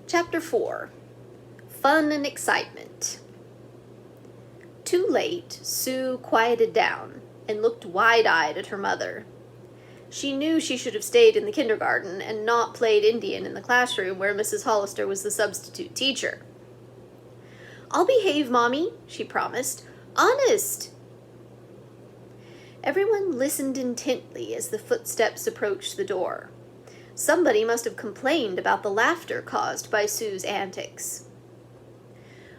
Chapter 4. Fun and Excitement. Too late, Sue quieted down and looked wide-eyed at her mother. She knew she should have stayed in the kindergarten and not played Indian in the classroom where Mrs. Hollister was the substitute teacher. "I'll behave, Mommy," she promised. "Honest." Everyone listened intently as the footsteps approached the door. Somebody must have complained about the laughter caused by Sue's antics.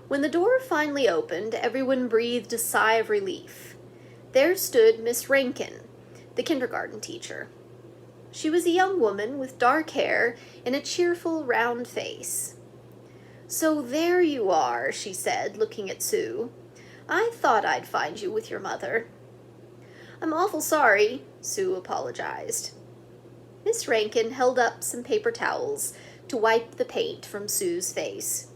When the door finally opened, everyone breathed a sigh of relief. There stood Miss Rankin, the kindergarten teacher. She was a young woman with dark hair and a cheerful, round face. "So there you are," she said, looking at Sue. "I thought I'd find you with your mother." "I'm awful sorry," Sue apologized. Miss Rankin held up some paper towels to wipe the paint from Sue's face.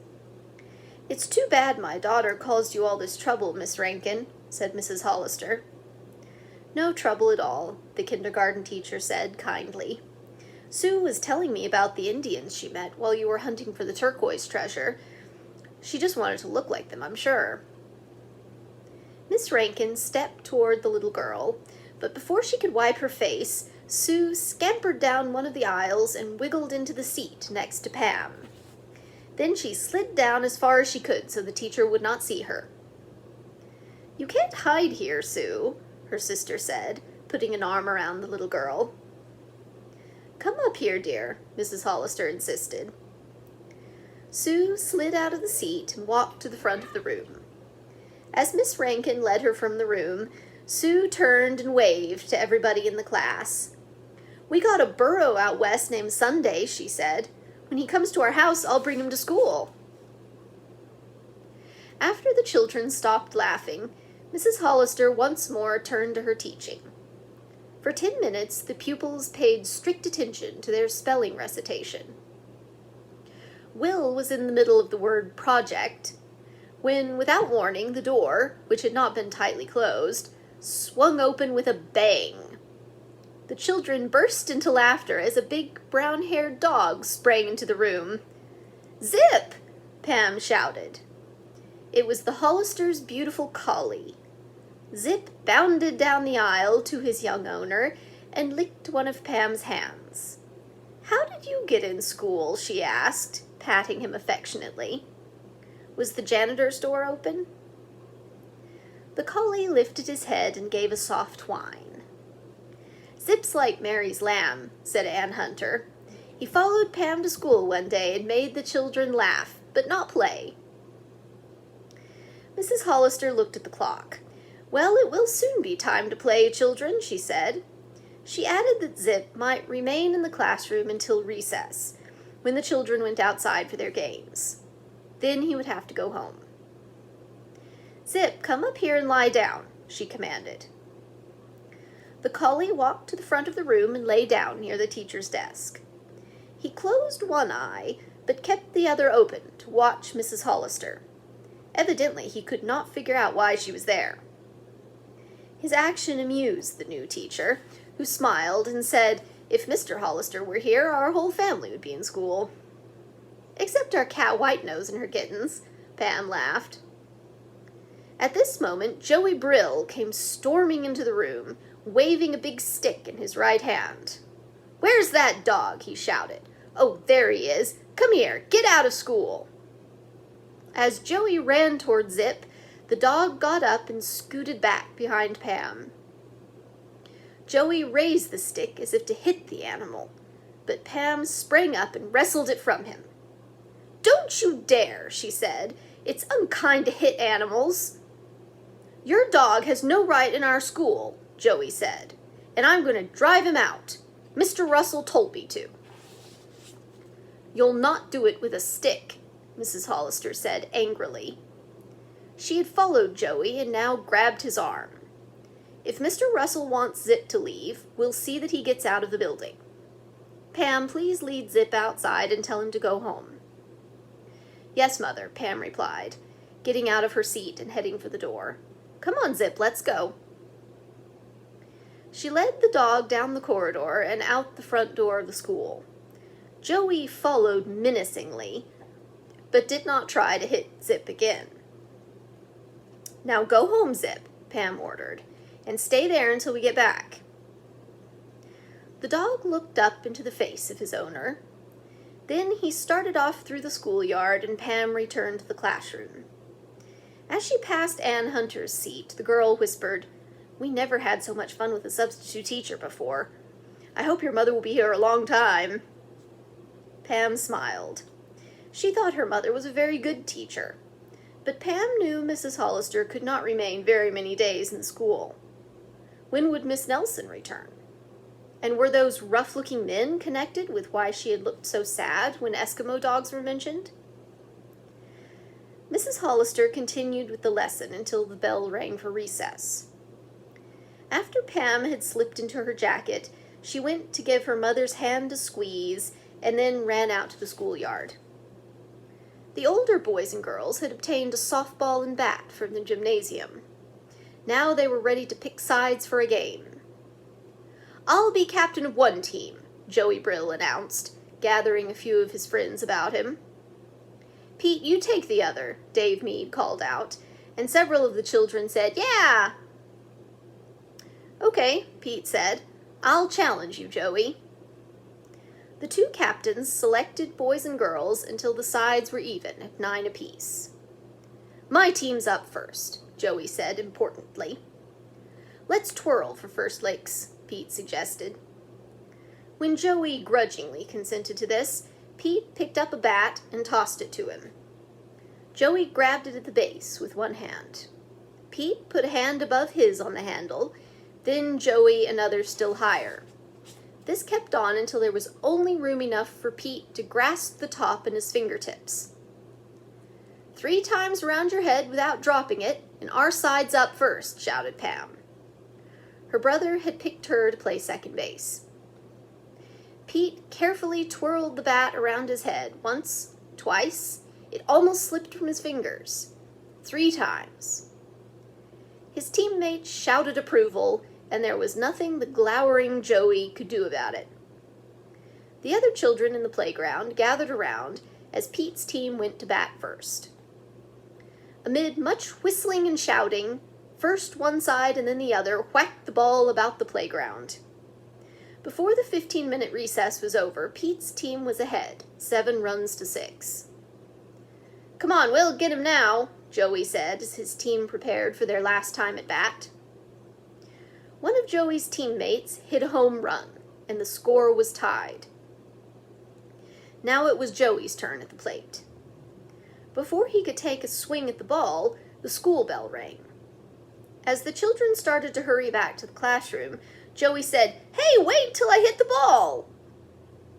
"It's too bad my daughter caused you all this trouble, Miss Rankin," said Mrs. Hollister. "No trouble at all," the kindergarten teacher said kindly. "Sue was telling me about the Indians she met while you were hunting for the turquoise treasure. She just wanted to look like them, I'm sure." Miss Rankin stepped toward the little girl, but before she could wipe her face, Sue scampered down one of the aisles and wiggled into the seat next to Pam. Then she slid down as far as she could so the teacher would not see her. "You can't hide here, Sue," her sister said, putting an arm around the little girl. "Come up here, dear," Mrs. Hollister insisted. Sue slid out of the seat and walked to the front of the room. As Miss Rankin led her from the room, Sue turned and waved to everybody in the class. "We got a burro out west named Sunday," she said. "When he comes to our house, I'll bring him to school." After the children stopped laughing, Mrs. Hollister once more turned to her teaching. For 10 minutes, the pupils paid strict attention to their spelling recitation. Will was in the middle of the word project, when, without warning, the door, which had not been tightly closed, swung open with a bang. The children burst into laughter as a big brown-haired dog sprang into the room. "Zip!" Pam shouted. It was the Hollisters' beautiful collie. Zip bounded down the aisle to his young owner and licked one of Pam's hands. "How did you get in school?" she asked, patting him affectionately. "Was the janitor's door open?" The collie lifted his head and gave a soft whine. "Zip's like Mary's lamb," said Ann Hunter. "He followed Pam to school one day and made the children laugh, but not play." Mrs. Hollister looked at the clock. "Well, it will soon be time to play, children," she said. She added that Zip might remain in the classroom until recess, when the children went outside for their games. Then he would have to go home. "Zip, come up here and lie down," she commanded. The collie walked to the front of the room and lay down near the teacher's desk. He closed one eye, but kept the other open to watch Mrs. Hollister. Evidently, he could not figure out why she was there. His action amused the new teacher, who smiled and said, "If Mr. Hollister were here, our whole family would be in school." "Except our cat Whitenose and her kittens," Pam laughed. At this moment, Joey Brill came storming into the room, waving a big stick in his right hand. "Where's that dog?" he shouted. "Oh, there he is. Come here, get out of school." As Joey ran toward Zip, the dog got up and scooted back behind Pam. Joey raised the stick as if to hit the animal, but Pam sprang up and wrestled it from him. "Don't you dare," she said. "It's unkind to hit animals." "Your dog has no right in our school," Joey said, "and I'm going to drive him out. Mr. Russell told me to." "You'll not do it with a stick," Mrs. Hollister said angrily. She had followed Joey and now grabbed his arm. "If Mr. Russell wants Zip to leave, we'll see that he gets out of the building. Pam, please lead Zip outside and tell him to go home." "Yes, Mother," Pam replied, getting out of her seat and heading for the door. "Come on, Zip, let's go." She led the dog down the corridor and out the front door of the school. Joey followed menacingly, but did not try to hit Zip again. "Now go home, Zip," Pam ordered, "and stay there until we get back." The dog looked up into the face of his owner. Then he started off through the schoolyard, and Pam returned to the classroom. As she passed Ann Hunter's seat, the girl whispered, "We never had so much fun with a substitute teacher before. I hope your mother will be here a long time." Pam smiled. She thought her mother was a very good teacher, but Pam knew Mrs. Hollister could not remain very many days in school. When would Miss Nelson return? And were those rough-looking men connected with why she had looked so sad when Eskimo dogs were mentioned? Mrs. Hollister continued with the lesson until the bell rang for recess. After Pam had slipped into her jacket, she went to give her mother's hand a squeeze and then ran out to the schoolyard. The older boys and girls had obtained a softball and bat from the gymnasium. Now they were ready to pick sides for a game. "I'll be captain of one team," Joey Brill announced, gathering a few of his friends about him. "Pete, you take the other," Dave Mead called out, and several of the children said, "Yeah!" "Okay," Pete said. "I'll challenge you, Joey." The two captains selected boys and girls until the sides were even at 9 apiece. "My team's up first," Joey said importantly. "Let's twirl for first licks," Pete suggested. When Joey grudgingly consented to this, Pete picked up a bat and tossed it to him. Joey grabbed it at the base with one hand. Pete put a hand above his on the handle, then Joey another still higher. This kept on until there was only room enough for Pete to grasp the top in his fingertips. "3 times around your head without dropping it, and our side's up first," shouted Pam. Her brother had picked her to play second base. Pete carefully twirled the bat around his head once, twice. It almost slipped from his fingers. 3 times. His teammates shouted approval, and there was nothing the glowering Joey could do about it. The other children in the playground gathered around as Pete's team went to bat first. Amid much whistling and shouting, first one side and then the other whacked the ball about the playground. Before the 15-minute recess was over, Pete's team was ahead, 7 runs to 6. "Come on, we'll get him now," Joey said as his team prepared for their last time at bat. One of Joey's teammates hit a home run, and the score was tied. Now it was Joey's turn at the plate. Before he could take a swing at the ball, the school bell rang. As the children started to hurry back to the classroom, Joey said, "Hey, wait till I hit the ball!"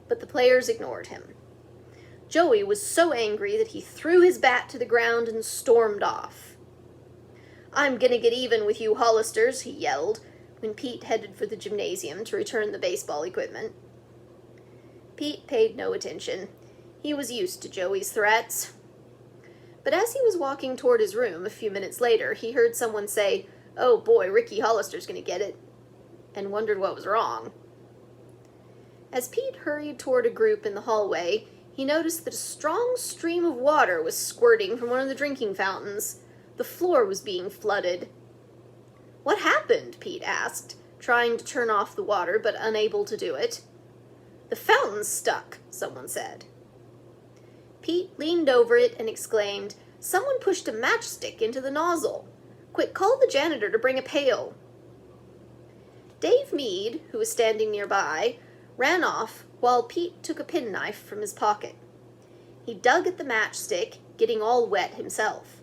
But the players ignored him. Joey was so angry that he threw his bat to the ground and stormed off. "I'm gonna get even with you Hollisters," he yelled, when Pete headed for the gymnasium to return the baseball equipment. Pete paid no attention. He was used to Joey's threats. But as he was walking toward his room a few minutes later, he heard someone say, "Oh boy, Ricky Hollister's gonna get it," and wondered what was wrong. As Pete hurried toward a group in the hallway, he noticed that a strong stream of water was squirting from one of the drinking fountains. The floor was being flooded. "What happened?" Pete asked, trying to turn off the water but unable to do it. "The fountain's stuck," someone said. Pete leaned over it and exclaimed, "Someone pushed a matchstick into the nozzle. Quick, call the janitor to bring a pail." Dave Mead, who was standing nearby, ran off while Pete took a penknife from his pocket. He dug at the matchstick, getting all wet himself.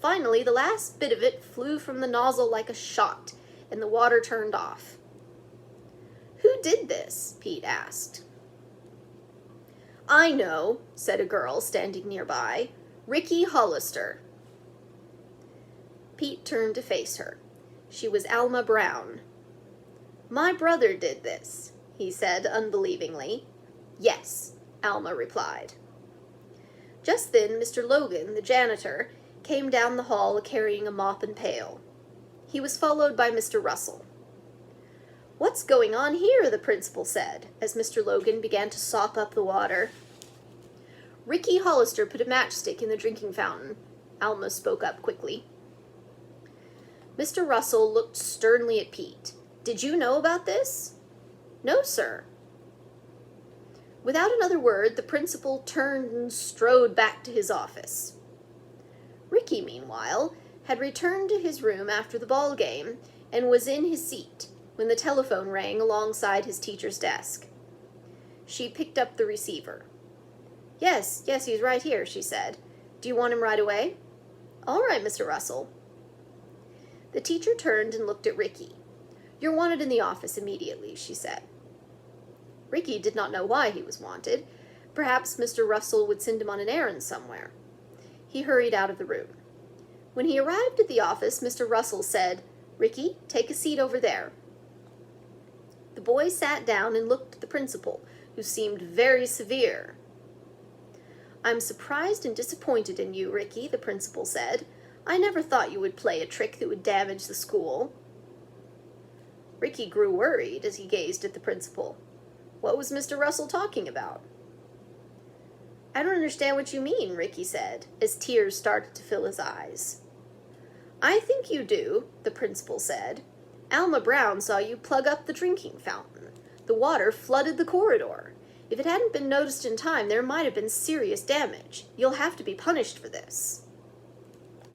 Finally, the last bit of it flew from the nozzle like a shot, and the water turned off. "Who did this?" Pete asked. "I know," said a girl standing nearby. "Ricky Hollister." Pete turned to face her. She was Alma Brown. "My brother did this," he said unbelievingly. "Yes," Alma replied. Just then, Mr. Logan, the janitor, came down the hall carrying a mop and pail. He was followed by Mr. Russell. "What's going on here?" the principal said, as Mr. Logan began to sop up the water. Ricky Hollister put a matchstick in the drinking fountain, Alma spoke up quickly. Mr. Russell looked sternly at Pete. Did you know about this? No, sir. Without another word, the principal turned and strode back to his office. Ricky, meanwhile, had returned to his room after the ball game and was in his seat when the telephone rang alongside his teacher's desk. She picked up the receiver. Yes, he's right here, she said. Do you want him right away? All right, Mr. Russell. The teacher turned and looked at Ricky. You're wanted in the office immediately, she said. Ricky did not know why he was wanted. Perhaps Mr. Russell would send him on an errand somewhere. He hurried out of the room. When he arrived at the office, Mr. Russell said, Ricky, take a seat over there. The boy sat down and looked at the principal, who seemed very severe. I'm surprised and disappointed in you, Ricky, the principal said. I never thought you would play a trick that would damage the school. Ricky grew worried as he gazed at the principal. What was Mr. Russell talking about? I don't understand what you mean, Ricky said, as tears started to fill his eyes. I think you do, the principal said. Alma Brown saw you plug up the drinking fountain. The water flooded the corridor. If it hadn't been noticed in time, there might have been serious damage. You'll have to be punished for this.